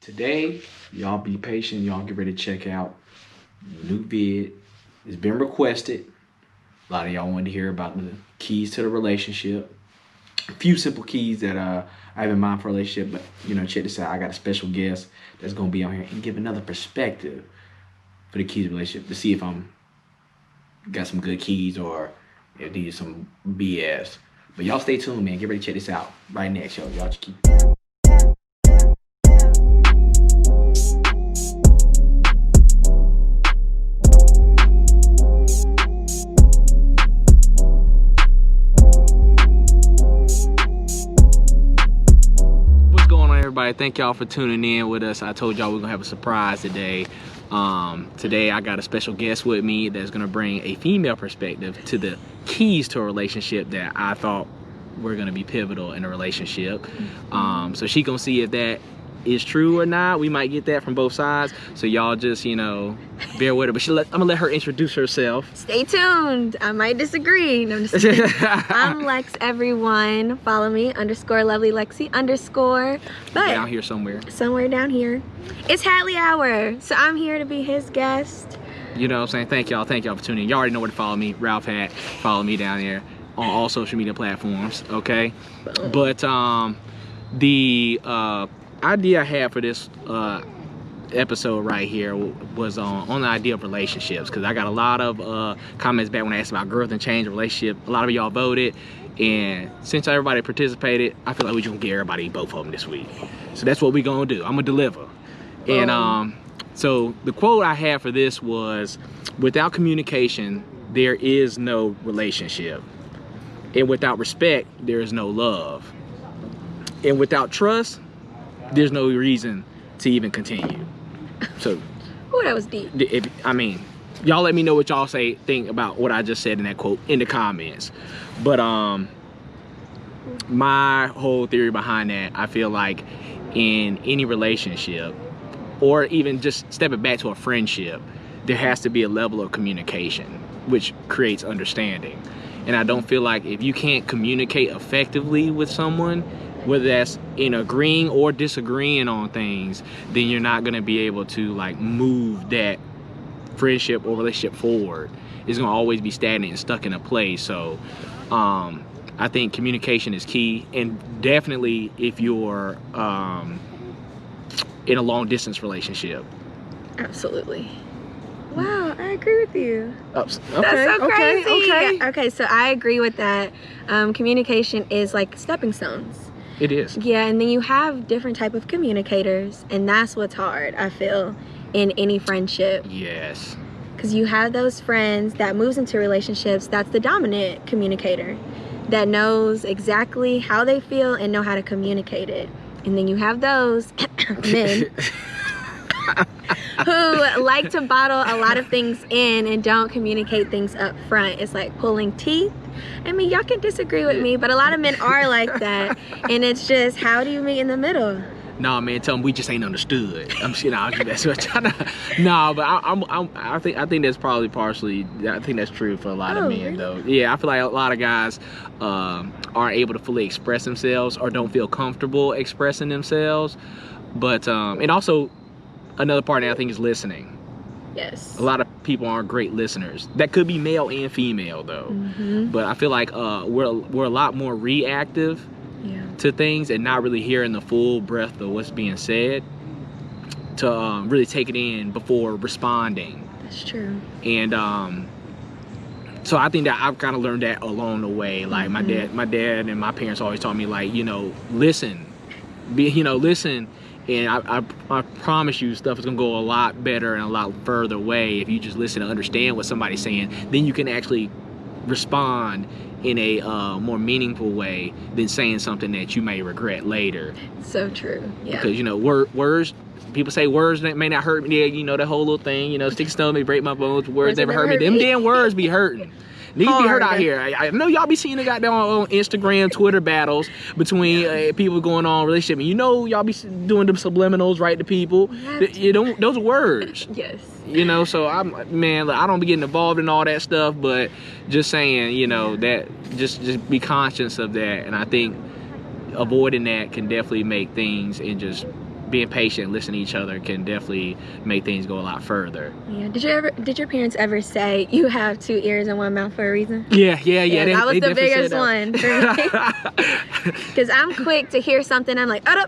Today, y'all be patient. Y'all get ready to check out the new vid. It's been requested. A lot of y'all wanted to hear about the keys to the relationship. A few simple keys that I have in mind for a relationship, but check this out. I got a special guest that's gonna be on here and give another perspective for the keys to the relationship to see if I'm got some good keys or if these are some BS. But y'all stay tuned, man. Get ready to check this out right next, y'all. Y'all just keep. Everybody, thank y'all for tuning in with us. I told y'all we're gonna have a surprise today. Today I got a special guest with me that's gonna bring a female perspective to the keys to a relationship that I thought were gonna be pivotal in a relationship. So she gonna see if that is true or not. We might get that from both sides. So y'all just bear with her. But I'm gonna let her introduce herself. Stay tuned. I might disagree. No, I'm just kidding. I'm Lex, everyone. Follow me, _LovelyLexi_. But down here somewhere. Somewhere down here. It's Hatley Hour. So I'm here to be his guest. You know what I'm saying? Thank y'all for tuning in. Y'all already know where to follow me. Ralph Hat. Follow me down there on all social media platforms. Okay. But the idea I had for this episode right here was on the idea of relationships, because I got a lot of comments back when I asked about growth and change in relationship. A lot of y'all voted, and since everybody participated, I feel like we just gonna get everybody both of them this week. So that's what we gonna do. I'm gonna deliver. And so the quote I had for this was, without communication there is no relationship, and without respect there is no love, and without trust there's no reason to even continue. So, oh, that was deep. Y'all let me know what y'all think about what I just said in that quote in the comments. But my whole theory behind that, I feel like in any relationship, or even just stepping back to a friendship, there has to be a level of communication, which creates understanding. And I don't feel like if you can't communicate effectively with someone, whether that's in agreeing or disagreeing on things, then you're not gonna be able to move that friendship or relationship forward. It's gonna always be stagnant and stuck in a place. So I think communication is key, and definitely if you're in a long distance relationship. Absolutely. Wow, I agree with you. Okay, that's so crazy. Okay. So I agree with that. Communication is like stepping stones. It is. Yeah, and then you have different type of communicators, and that's what's hard, I feel, in any friendship. Yes. Because you have those friends that moves into relationships, that's the dominant communicator, that knows exactly how they feel and know how to communicate it. And then you have those men who like to bottle a lot of things in and don't communicate things up front. It's like pulling teeth. I mean, y'all can disagree with me, but a lot of men are like that. And it's just, how do you meet in the middle? Nah, man, tell them we just ain't understood. I'm just that's what nah, but I think that's probably partially, I think that's true for a lot of men, though. Yeah, I feel like a lot of guys aren't able to fully express themselves or don't feel comfortable expressing themselves. But and also another part I think is listening. Yes. A lot of people aren't great listeners. That could be male and female, though. But I feel like we're a lot more reactive to things and not really hearing the full breadth of what's being said, to really take it in before responding. That's true. And so I think that I've kind of learned that along the way. Like my dad and my parents always taught me, listen, listen. And I promise you, stuff is gonna go a lot better and a lot further way if you just listen and understand what somebody's saying. Then you can actually respond in a more meaningful way than saying something that you may regret later. So true. Yeah. Because words. People say words that may not hurt me. Yeah, that whole little thing. Stick stone may break my bones. Words never hurt me. Them damn words be hurting. Niggas be hurt out here. I know y'all be seeing the goddamn on Instagram, Twitter battles between people going on relationship, and y'all be doing them subliminals right to people. Those are words. Yes. So I don't be getting involved in all that stuff, but just saying, that just be conscious of that, and I think avoiding that can definitely make things and just being patient, listening to each other can definitely make things go a lot further. Yeah. Did your parents ever say you have 2 ears and 1 mouth for a reason? Yeah. That was the biggest one for me. Because I'm quick to hear something, I'm like, oh,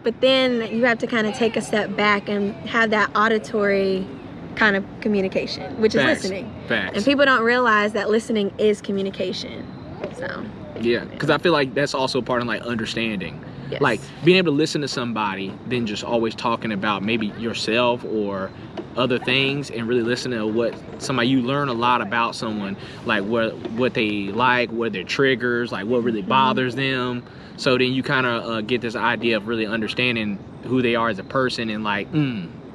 but then you have to kind of take a step back and have that auditory kind of communication, which is listening. Facts. And people don't realize that listening is communication. So yeah, because I feel like that's also part of like understanding. yes. Like being able to listen to somebody than just always talking about maybe yourself or other things, and really listening to what somebody, you learn a lot about someone, like what they like, what their triggers, like what really bothers them. So then you kind of get this idea of really understanding who they are as a person, and like,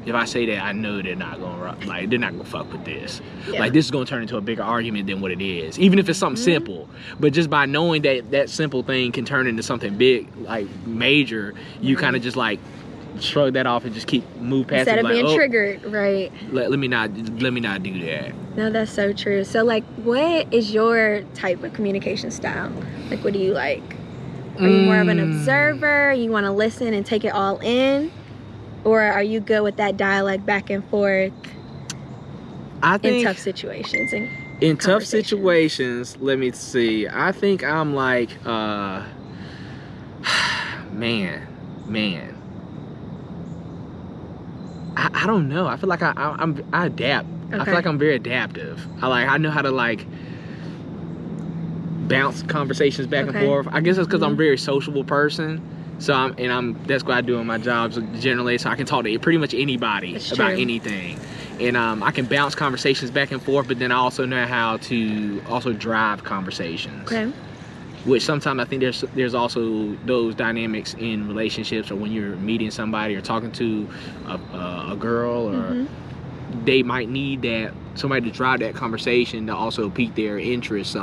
if I say that, I know they're not gonna fuck with this. Yeah. Like this is gonna turn into a bigger argument than what it is, even if it's something simple. But just by knowing that that simple thing can turn into something big, like major, you kind of just like shrug that off and just move past instead it. of Like, being triggered, right? Let me not do that. No, that's so true. So like, what is your type of communication style? Like, what do you like? Are you more of an observer? You want to listen and take it all in? Or are you good with that dialogue back and forth I think in tough situations? In tough situations, let me see. I think I'm like, man. I don't know. I feel like I adapt. Okay. I feel like I'm very adaptive. I know how to like bounce conversations back and forth. I guess it's because I'm a very sociable person. So that's what I do in my jobs generally. So I can talk to pretty much anybody about anything, and I can bounce conversations back and forth. But then I also know how to also drive conversations. Okay. Which sometimes I think there's also those dynamics in relationships, or when you're meeting somebody or talking to a girl, or they might need somebody to drive that conversation to also pique their interest.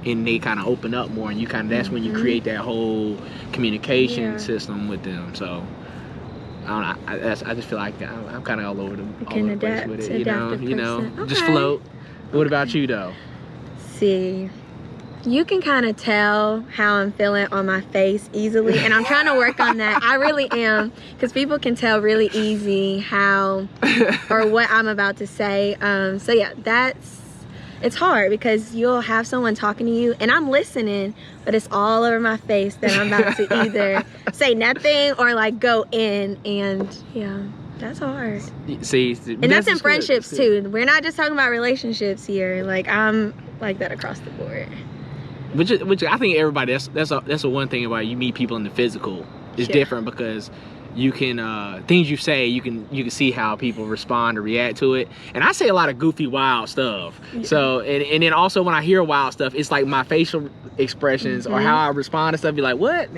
And they kind of open up more, and you that's when you create that whole communication system with them. So I don't know. I just feel like I'm kind of all over the place with it. You know, just float. What about you though? See, you can kind of tell how I'm feeling on my face easily, and I'm trying to work on that. I really am, because people can tell really easy how or what I'm about to say. So yeah, it's hard because you'll have someone talking to you and I'm listening, but it's all over my face that I'm about to either say nothing or like go in, and yeah, that's hard. See, and that's in friendships too. We're not just talking about relationships here. Like I'm like that across the board. Which I think everybody, that's the one thing about you meet people in the physical is different, because you can things you say, you can see how people respond or react to it. And I say a lot of goofy, wild stuff. So and then also when I hear wild stuff, it's like my facial expressions or how I respond to stuff. Be like, what?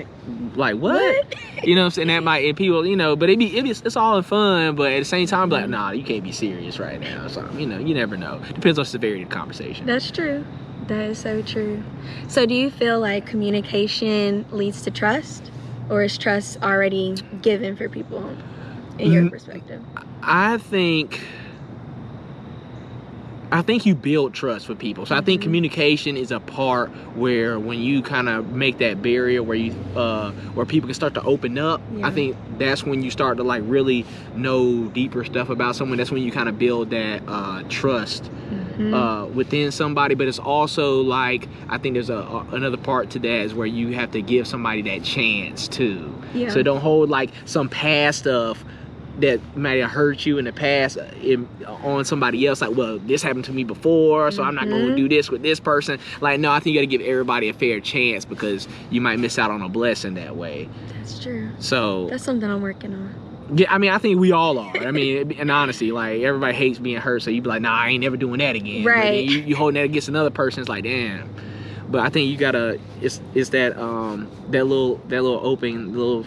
Like what? You know what I'm saying? That might, and people, but it's all in fun. But at the same time, like, nah, you can't be serious right now. So you never know. Depends on the severity of the conversation. That's true. That is so true. So do you feel like communication leads to trust? Or is trust already given for people in your perspective? I think you build trust with people. So I think communication is a part where when you kind of make that barrier where you where people can start to open up, I think that's when you start to like really know deeper stuff about someone. That's when you kind of build that trust within somebody. But it's also like, I think there's another part to that is where you have to give somebody that chance too. So don't hold like some past stuff that might have hurt you in the past on somebody else. Like, well, this happened to me before, so I'm not going to do this with this person. Like, no, I think you got to give everybody a fair chance, because you might miss out on a blessing that way. That's true. So that's something I'm working on. Yeah, I mean, I think we all are. I mean, and honestly, like, everybody hates being hurt, so you be like, nah, I ain't never doing that again. Right. You holding that against another person, it's like, damn. But I think you gotta, it's that that little open, little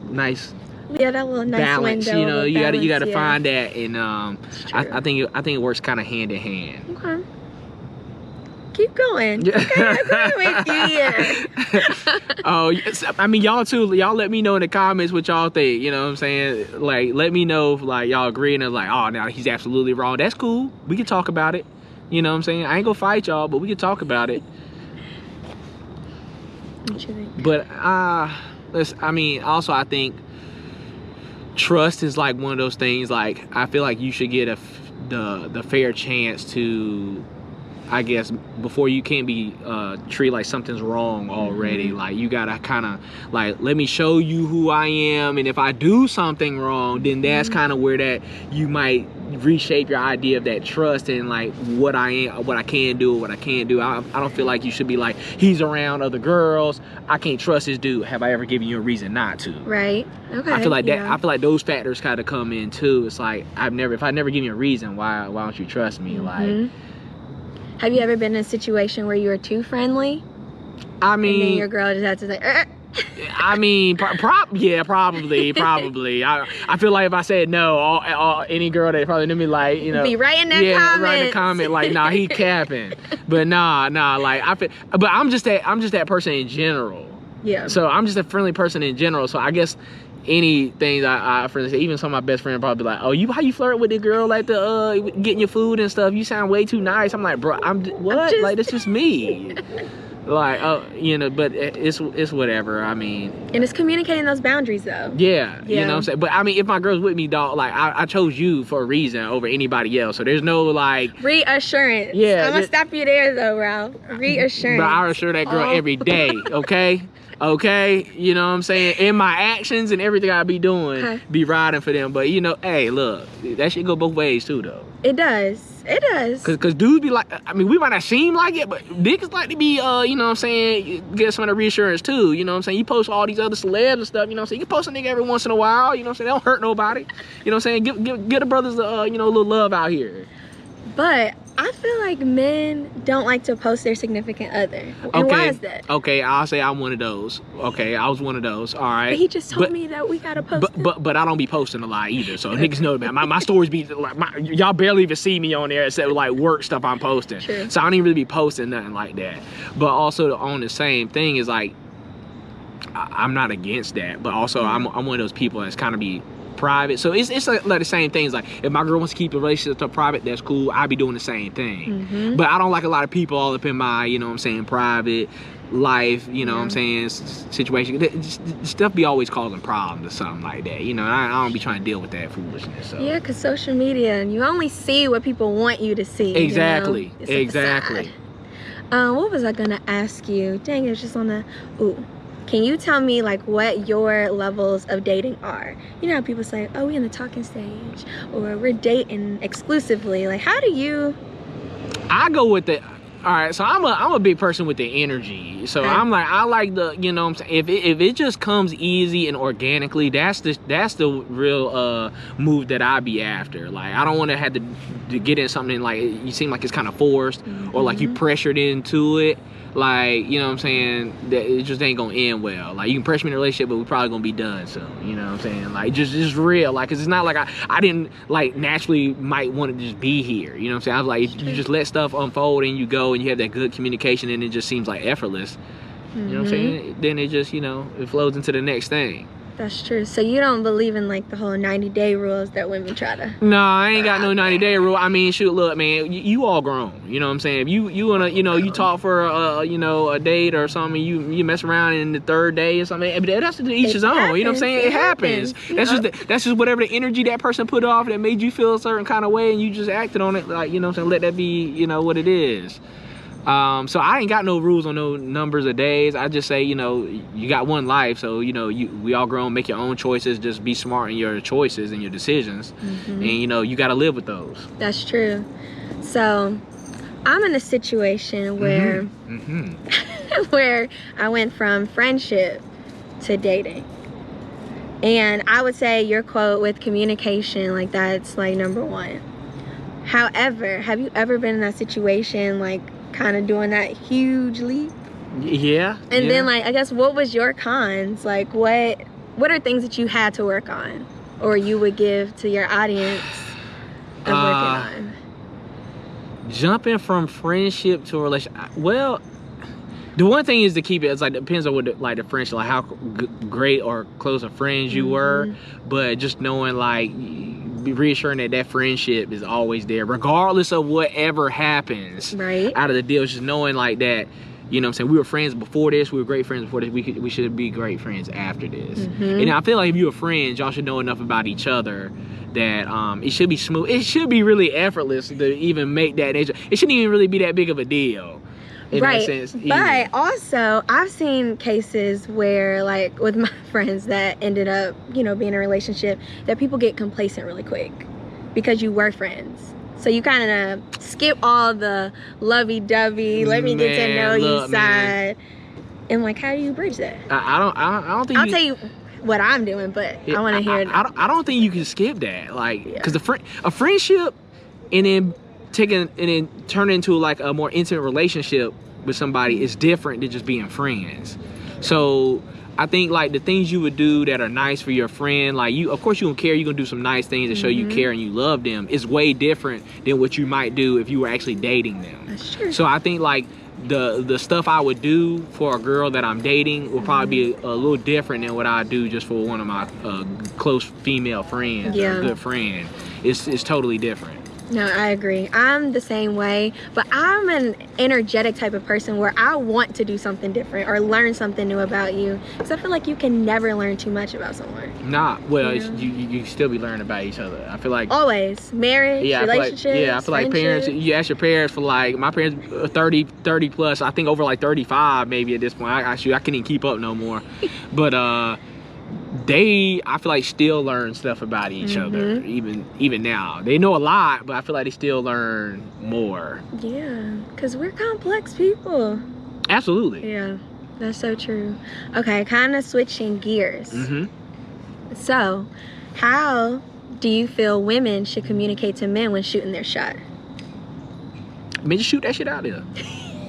nice, that little nice balance. Window, you gotta find that, and I think it works kind of hand in hand. Okay. Keep going. Okay, I agree with you. Yeah. Oh, yes. I mean, y'all too. Y'all let me know in the comments what y'all think. You know what I'm saying? Like, let me know if like y'all agree and like, oh, now he's absolutely wrong. That's cool. We can talk about it. You know what I'm saying? I ain't gonna fight y'all, but we can talk about it. What you think? But I mean, also I think trust is like one of those things. Like, I feel like you should get the fair chance to, I guess, before you can't be treated like something's wrong already. Like, you gotta kind of like, let me show you who I am, and if I do something wrong, then that's kind of where that you might reshape your idea of that trust and like what I am, what I can do, what I can't do. I don't feel like you should be like, he's around other girls, I can't trust this dude. Have I ever given you a reason not to? Right. Okay. I feel like that. I feel like those factors kind of come in too. It's like, if I never give you a reason, why don't you trust me? Like, have you ever been in a situation where you were too friendly? I mean, and then your girl just had to say, I mean, yeah, probably. I feel like if I said no, any girl that probably knew me, like, you know, be right in that comment. Right in the comment, like, nah, he capping. But nah, like, but I'm just that person in general. Yeah. So I'm just a friendly person in general. So I guess anything I for instance, even some of my best friends probably be like, oh, how you flirt with the girl, like the getting your food and stuff, you sound way too nice. I'm like, bro, like, that's just me. Like, you know, but it's whatever. I mean, and it's communicating those boundaries though. Yeah, you know what I'm saying? But I mean, if my girl's with me, dog, like, I chose you for a reason over anybody else, so there's no like reassurance. Yeah, I'm gonna stop you there though, Ralph. Reassurance. But I assure that girl every day, okay, you know what I'm saying, in my actions and everything I be doing, be riding for them. But you know, hey, look, that shit go both ways too though. It does. Cause dudes be like, I mean, we might not seem like it, but niggas like to be, you know what I'm saying, get some of the reassurance too. You know what I'm saying? You post all these other celebs and stuff, you know what I'm saying? You can post a nigga every once in a while, you know what I'm saying? They don't hurt nobody. You know what I'm saying? Give the brothers, you know, a little love out here. But I feel like men don't like to post their significant other. And why is that? Okay, I'll say I'm one of those. Okay, I was one of those. All right. But he just told me that we gotta post. But I don't be posting a lot either. So niggas know that. My stories be like, y'all barely even see me on there except like work stuff I'm posting. True. So I don't even really be posting nothing like that. But also on the same thing is like, I'm not against that. But also I'm one of those people that's kind of be private. So it's like the same things. Like, if my girl wants to keep the relationship to private, that's cool. I be doing the same thing. But I don't like a lot of people all up in my, you know what I'm saying, private life, you know what I'm saying, situation. Stuff be always causing problems or something like that, you know. I don't be trying to deal with that foolishness. So. Yeah, because social media, and you only see what people want you to see. Exactly. You know? Exactly. What was I gonna ask you? Dang, it was just on the Can you tell me like what your levels of dating are? You know how people say, oh, we in the talking stage, or we're dating exclusively. Like, how do you? I go with the, all right, so I'm a big person with the energy. So I'm like, I like the, you know what I'm saying, if it just comes easy and organically, that's the real move that I be after. Like, I don't want to have to get in something like you seem like it's kind of forced or like you pressured into it. Like, you know what I'm saying, that it just ain't gonna end well. Like, you can pressure me in a relationship, but we're probably gonna be done soon. You know what I'm saying? Like, just real. Like, cause it's not like I didn't like naturally might want to just be here. You know what I'm saying? I was like, if you just let stuff unfold and you go and you have that good communication and it just seems like effortless. You know what I'm saying? Then it just, you know, it flows into the next thing. That's true. So you don't believe in like the whole 90-day rules that women try to? No, I ain't got no 90-day rule. I mean, shoot, look, man, you all grown. You know what I'm saying? If you wanna, you know, you talk for you know, a date or something, you mess around in the third day or something. That's to each his own. You know what I'm saying? It happens. That's just whatever the energy that person put off that made you feel a certain kind of way, and you just acted on it. Like, you know what I'm saying? Let that be, you know, what it is. So I ain't got no rules on no numbers of days. I just say, you know, you got one life, so, you know, we all grown, make your own choices, just be smart in your choices and your decisions, and, you know, you got to live with those. That's true. So I'm in a situation where where I went from friendship to dating, and I would say your quote with communication, like, that's like number one. However, have you ever been in that situation, like, kind of doing that huge leap? Yeah. And then, like, I guess, what was your cons? Like, what are things that you had to work on, or you would give to your audience of working on? Jumping from friendship to a relationship. Well, the one thing is to keep it. It's like, it depends on what the friendship, like how great or close of friends you were, but just knowing, like, reassuring that friendship is always there regardless of whatever happens out of the deal. Just knowing like that You know what I'm saying? We were friends before this. We were great friends before this. We should be great friends after this. And I feel like if you were friends, y'all should know enough about each other that it should be smooth. It should be really effortless to even make that nature. It shouldn't even really be that big of a deal. In that sense, but also I've seen cases where, like, with my friends that ended up, you know, being in a relationship, that people get complacent really quick because you were friends. So you kind of skip all the lovey-dovey, let me get to know you side. And like, how do you bridge that? I don't think. I'll tell you what I'm doing, but I want to hear it. I don't think you can skip that, like, because a friendship and then turn into like a more intimate relationship with somebody is different than just being friends. So I think like the things you would do that are nice for your friend, like of course you gonna care, you're gonna do some nice things to show you care and you love them, is way different than what you might do if you were actually dating them. That's true. So I think like the stuff I would do for a girl that I'm dating will probably be a little different than what I do just for one of my close female friends, or a good friend. It's totally different. No, I agree. I'm the same way, but I'm an energetic type of person where I want to do something different or learn something new about you, because I feel like you can never learn too much about someone. Nah, well, you still be learning about each other. I feel like always marriage, relationships. I feel like parents. You ask your parents for like my parents, 30 plus. I think over like 35 maybe at this point. I can't even keep up no more, but I feel like still learn stuff about each other even now. They know a lot, but I feel like they still learn more. Yeah, because we're complex people. Absolutely. Yeah, that's so true. Okay, kind of switching gears. So, how do you feel women should communicate to men when shooting their shot? Men, just shoot that shit out there.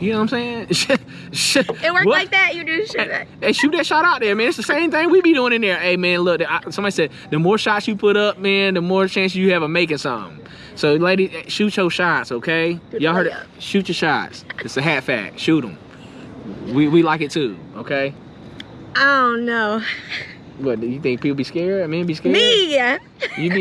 You know what I'm saying? It worked like that. You do shoot that. Hey, shoot that shot out there, man. It's the same thing we be doing in there. Hey, man, look. Somebody said the more shots you put up, man, the more chance you have of making something. So, ladies, shoot your shots, okay? Y'all heard it? Shoot your shots. It's a hat fact. Shoot them. We like it too, okay? I don't know. What, do you think people be scared? Men be scared? Me?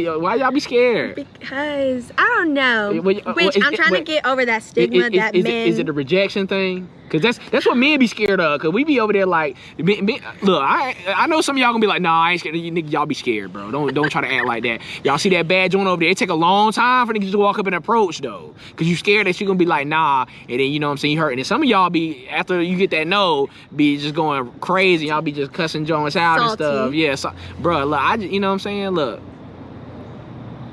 Why y'all be scared? Because I don't know. I'm trying to get over that stigma that men. Is it a rejection thing? Because that's what men be scared of. Because we be over there like, look, I know some of y'all gonna be like, nah, I ain't scared. Y'all be scared, bro. Don't try to act like that. Y'all see that bad joint over there? It take a long time for niggas to walk up and approach though. Because you scared that she gonna be like, nah, and then you know what I'm saying, you hurt. And some of y'all be, after you get that no, be just going crazy. Y'all be just cussing joints out and stuff. Yeah, so, bro, look, you know what I'm saying? Look,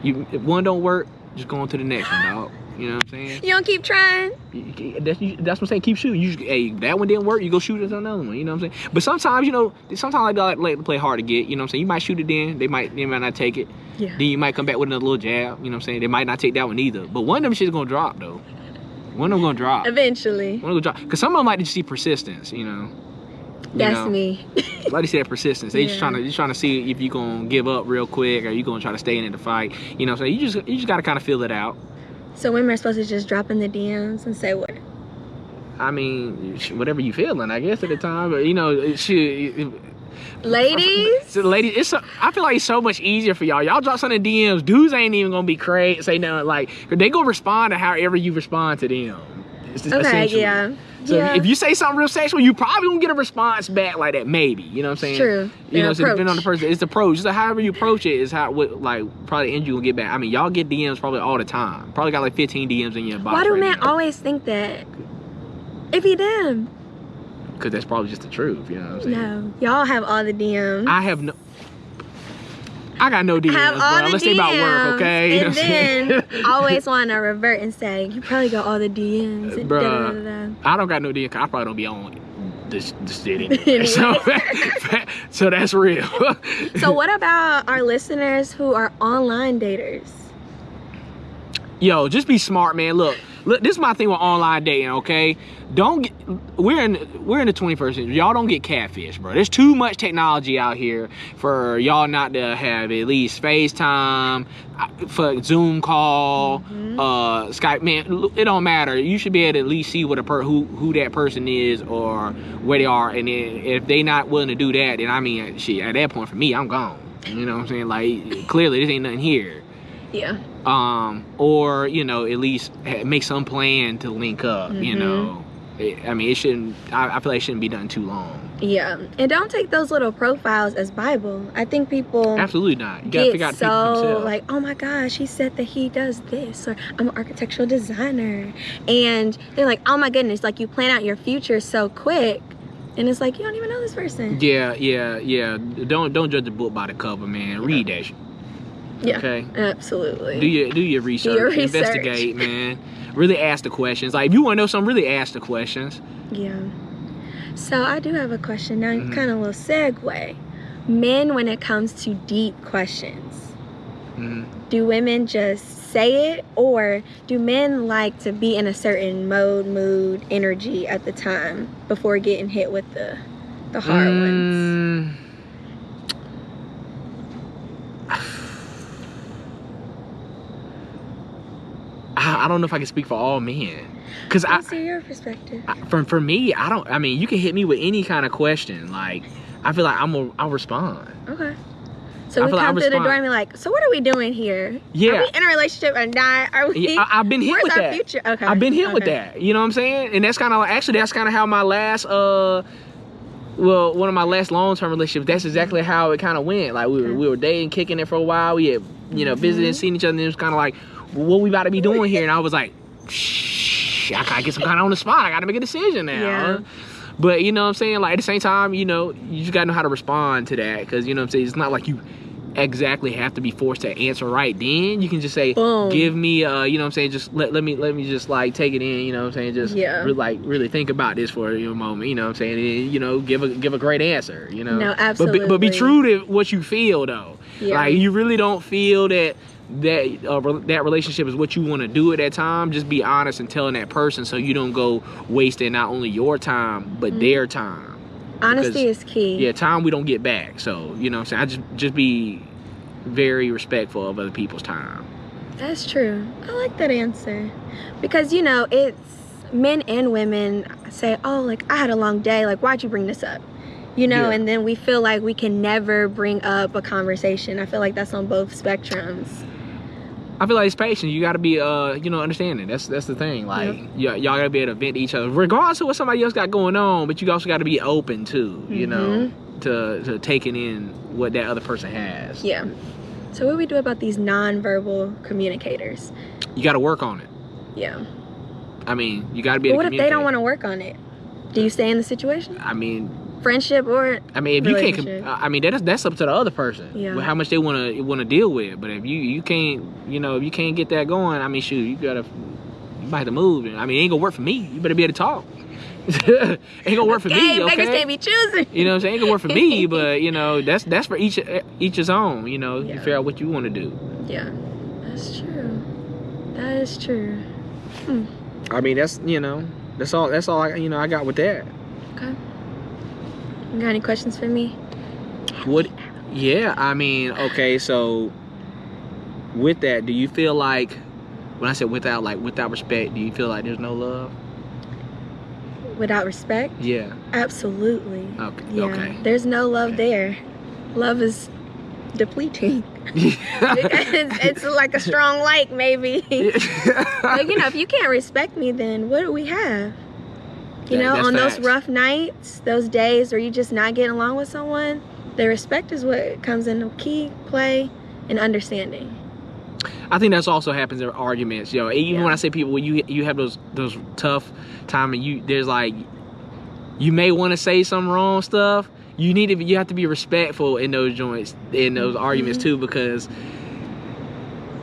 if one don't work, just go on to the next one, dog. You know what I'm saying? You don't keep trying. That's what I'm saying. Keep shooting. Hey, that one didn't work. You go shoot it on another one. You know what I'm saying? But sometimes, you know, I like to play hard to get. You know what I'm saying? You might shoot it then. They might not take it. Yeah. Then you might come back with another little jab. You know what I'm saying? They might not take that one either. But one of them shit's gonna drop though. One of them gonna drop. Eventually. One of them gonna drop. Cause some of them like to see persistence. You know. That's me. Like to see that persistence. They just trying to see if you gonna give up real quick or you gonna try to stay in the fight. You know what I'm saying? You just gotta kind of feel it out. So women are supposed to just drop in the DMs and say what? I mean, whatever you feeling, I guess at the time. But you know, ladies, I feel like it's so much easier for y'all. Y'all drop some in the DMs. Dudes ain't even gonna be crazy. Say nothing like they gonna respond to however you respond to them. Okay, yeah. So if you say something real sexual, you probably gonna get a response back like that, maybe. You know what I'm saying? True. You know, so depending on the person, it's the approach. Just like however you approach it is how probably end you gonna get back. I mean, y'all get DMs probably all the time. Probably got like 15 DMs in your box. Why do men always think that? If you them. Because that's probably just the truth. You know what I'm saying? No, y'all have all the DMs. I got no DMs, bro. Let's say about work, okay? You know then always want to revert and say, you probably got all the DMs. Bro, I don't got no DMs. I probably don't be on this shit anyway. So that's real. So what about our listeners who are online daters? Yo, just be smart, man. Look, this is my thing with online dating, okay? We're in the 21st century. Y'all don't get catfish, bro. There's too much technology out here for y'all not to have at least FaceTime, for Zoom call, Skype. Man, it don't matter. You should be able to at least see what who that person is or where they are. And then if they not willing to do that, then I mean, shit, at that point for me, I'm gone. You know what I'm saying? Like, clearly this ain't nothing here. Yeah. Or, you know, at least make some plan to link up, you know. I mean, it shouldn't. I feel like it shouldn't be done too long. Yeah, and don't take those little profiles as Bible. I think people absolutely not. You gotta figure out the people for themselves. Like, oh my gosh, he said that he does this, or I'm an architectural designer, and they're like, oh my goodness, like you plan out your future so quick, and it's like you don't even know this person. Yeah. Don't judge a book by the cover, man. Read that shit. Yeah, okay, absolutely. Do your research. Investigate, man. Really ask the questions. Like if you want to know something, really ask the questions. Yeah. So I do have a question now, kind of a little segue. Men, when it comes to deep questions, do women just say it, or do men like to be in a certain mood, energy at the time before getting hit with the hard ones? I don't know if I can speak for all men. Cause What's your perspective? For me, I mean, you can hit me with any kind of question. Like, I feel like I'll respond. Okay. So we come through the door and be like, so what are we doing here? Yeah. Are we in a relationship or not? Are we? Yeah, I've been hit with that. Future? Okay. I've been hit with that. You know what I'm saying? And that's kind of like, actually, that's kind of how my last, one of my last long-term relationships, that's exactly how it kind of went. Like, we were dating, kicking it for a while. We had, visited, seeing each other, and it was kind of like, what we about to be doing here? And I was like, shh, I guess I'm kind of on the spot. I got to make a decision now. Yeah. But you know what I'm saying? Like at the same time, you just got to know how to respond to that. Because you know what I'm saying? It's not like you exactly have to be forced to answer right then. You can just say, boom. Give me, you know what I'm saying? Just let me just like take it in, you know what I'm saying? Just really think about this for a moment, you know what I'm saying? And, give a great answer, you know? No, absolutely. But be true to what you feel though. Yeah. Like you really don't feel that relationship is what you want to do at that time. Just be honest and telling that person so you don't go wasting not only your time but their time. Honesty is key. Yeah, time we don't get back. So you know what I'm saying, I just be very respectful of other people's time. That's true. I like that answer, because it's men and women say, oh, like I had a long day, like why'd you bring this up, and then we feel like we can never bring up a conversation. I feel like that's on both spectrums. I feel like it's patient. You got to be, understanding. That's the thing. Like, y'all got to be able to vent to each other, regardless of what somebody else got going on. But you also got to be open too, to taking in what that other person has. Yeah. So what do we do about these nonverbal communicators? You got to work on it. Yeah. I mean, you got to be able to communicate. What if they don't want to work on it? Do you stay in the situation? I mean, friendship or if you can't, I mean that's up to the other person. Yeah. How much they want to deal with. But if you can't, if you can't get that going, I mean, shoot, you might have to move. I mean, it ain't gonna work for me. You better be able to talk. Ain't gonna work for me. Okay. Beggars can't be choosing. You know what I'm saying? Ain't gonna work for me, but that's for each his own. You figure out what you want to do. Yeah, that's true. That is true. I mean, that's all I got with that. Okay. You got any questions for me? Yeah, I mean, okay, so with that, do you feel like, when I said without respect, do you feel like there's no love? Without respect? Yeah. Absolutely. Okay. Yeah. Okay. There's no love there. Love is depleting. it's like a strong like, maybe. But, if you can't respect me, then what do we have? On facts. those rough nights, those days where you just not getting along with someone, the respect is what comes into key play, and understanding. I think that's also happens in arguments, even when I say people, when you have those tough time and there's like, you may want to say some wrong stuff, you have to be respectful in those joints, in those arguments too, because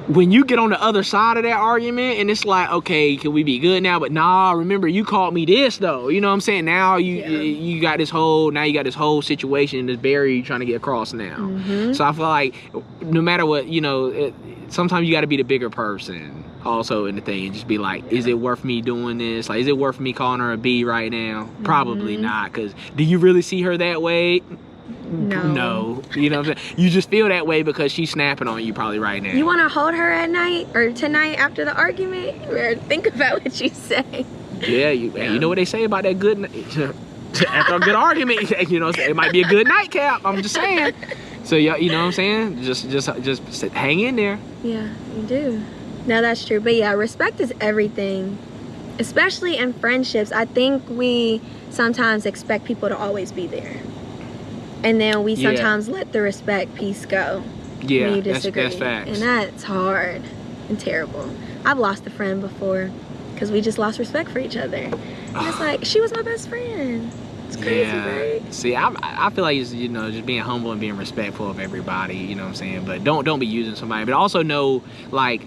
when you get on the other side of that argument and it's like, okay, can we be good now? But nah, remember you called me this though. You know what I'm saying? Now you got this whole situation, this barrier you're trying to get across now. So I feel like no matter what, sometimes you got to be the bigger person also in the thing and just be like, is it worth me doing this? Like, is it worth me calling her a B right now? Probably not, because do you really see her that way? No. You know what I'm saying? You just feel that way because she's snapping on you probably right now. You want to hold her at night or tonight after the argument? Or think about what you say. Yeah, you know what they say about that good after a good argument, it might be a good nightcap. I'm just saying. So you know what I'm saying? Just hang in there. Yeah, you do. No, that's true. But yeah, respect is everything. especially in friendships, I think we sometimes expect people to always be there. And then we sometimes let the respect piece go when you disagree. That's facts. And that's hard and terrible. I've lost a friend before because we just lost respect for each other. And it's like, she was my best friend. It's crazy, right? See, I feel like it's, you know, just being humble and being respectful of everybody, you know what I'm saying? But don't be using somebody. But also know, like,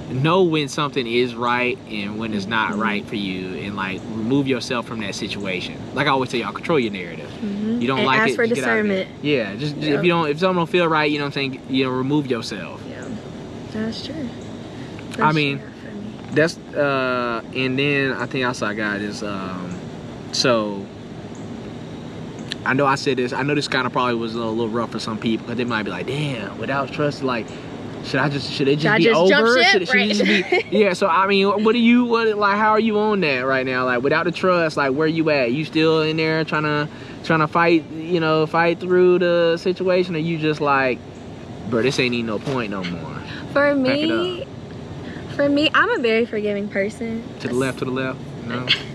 know when something is right and when it's not right for you, and like remove yourself from that situation. Like I always tell y'all, control your narrative. You don't and like ask it, for just get out of discernment. it. Yeah, just if something don't feel right, you know what I'm saying, you know, remove yourself. Yeah, that's true. I mean, that's and then I think also I got is so I know I said this, I know this kind of probably was a little rough for some people, because they might be like, damn, without trust, like, should it just be over? Should it just be? Yeah. So I mean, how are you on that right now? Like, without the trust, like, where you at? You still in there trying to fight? You know, fight through the situation, or you just like, bro, this ain't even no point no more? For me, I'm a very forgiving person. To the left. No.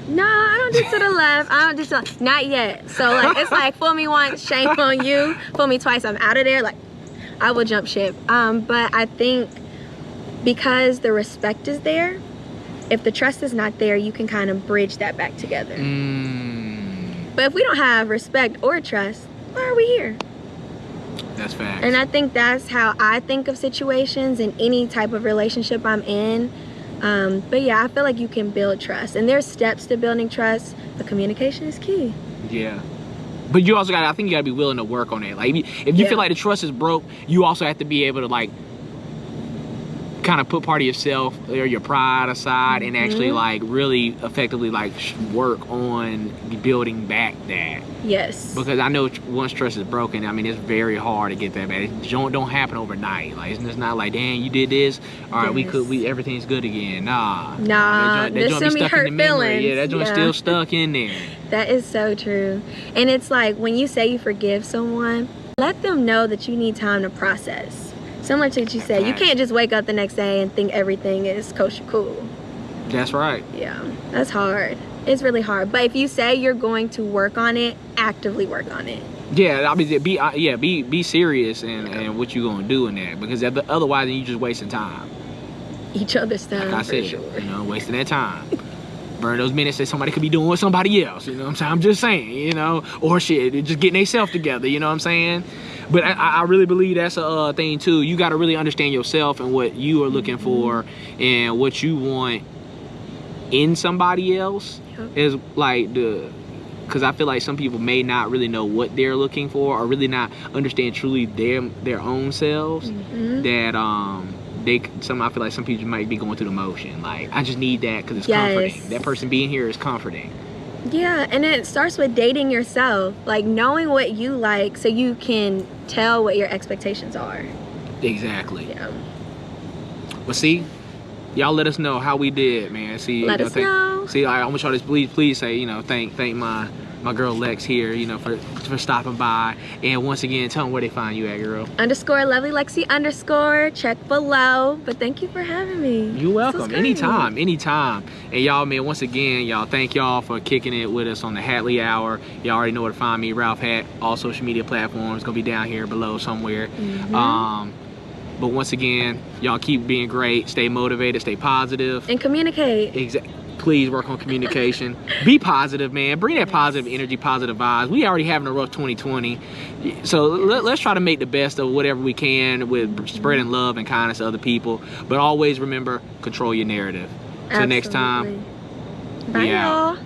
No, I don't do to the left. I don't do to, not yet. So like, it's like, fool me once, shame on you. Fool me twice, I'm out of there. Like, I will jump ship. But I think because the respect is there, if the trust is not there, you can kind of bridge that back together. But if we don't have respect or trust, why are we here? That's facts. And I think that's how I think of situations in any type of relationship I'm in. But yeah, I feel like you can build trust, and there's steps to building trust, but communication is key. Yeah. But you also I think you gotta be willing to work on it. Like, if you feel like the trust is broke, you also have to be able to, like, kind of put part of yourself or your pride aside and actually, like, really effectively, like, work on building back that. Yes. Because I know once trust is broken, I mean, it's very hard to get that back. It don't happen overnight. Like, it's not like, dang, you did this, all right, everything's good again. Nah. That joint be stuck in the memory. Yeah, that joint's still stuck in there. That is so true. And it's like, when you say you forgive someone, let them know that you need time to process. Similar to what you said, you can't just wake up the next day and think everything is kosher cool. That's right. Yeah, that's hard. It's really hard. But if you say you're going to work on it, actively work on it. Yeah, I mean, be serious and what you gonna do in that, because otherwise you just wasting time. Each other's time. Like I said, you know, wasting that time. Burn those minutes that somebody could be doing with somebody else. You know what I'm saying? I'm just saying, you know, or shit, just getting themselves together. You know what I'm saying? But I really believe that's a thing too. You got to really understand yourself and what you are looking for and what you want in somebody else. Is like because I feel like some people may not really know what they're looking for, or really not understand truly their own selves. That I feel like some people might be going through the motion. Like, I just need that because it's comforting. That person being here is comforting. Yeah, and it starts with dating yourself, like knowing what you like so you can tell what your expectations are. Exactly. Yeah. But see, y'all let us know how we did, man. See, let us know. See, I want y'all to please say, you know, thank my girl Lex here, you know, for stopping by. And once again, tell them where they find you at, girl. _LovelyLexi_ check below. But thank you for having me. You're welcome. Anytime. And y'all, man, once again, y'all, thank y'all for kicking it with us on the Hatley Hour. Y'all already know where to find me, Ralph Hat, all social media platforms. Gonna be down here below somewhere. But once again, y'all keep being great, stay motivated, stay positive. And communicate. Exactly. Please work on communication. Be positive, man. Bring that positive energy, positive vibes. We already having a rough 2020. So let's try to make the best of whatever we can with spreading love and kindness to other people. But always remember, control your narrative. Till next time. Bye, y'all.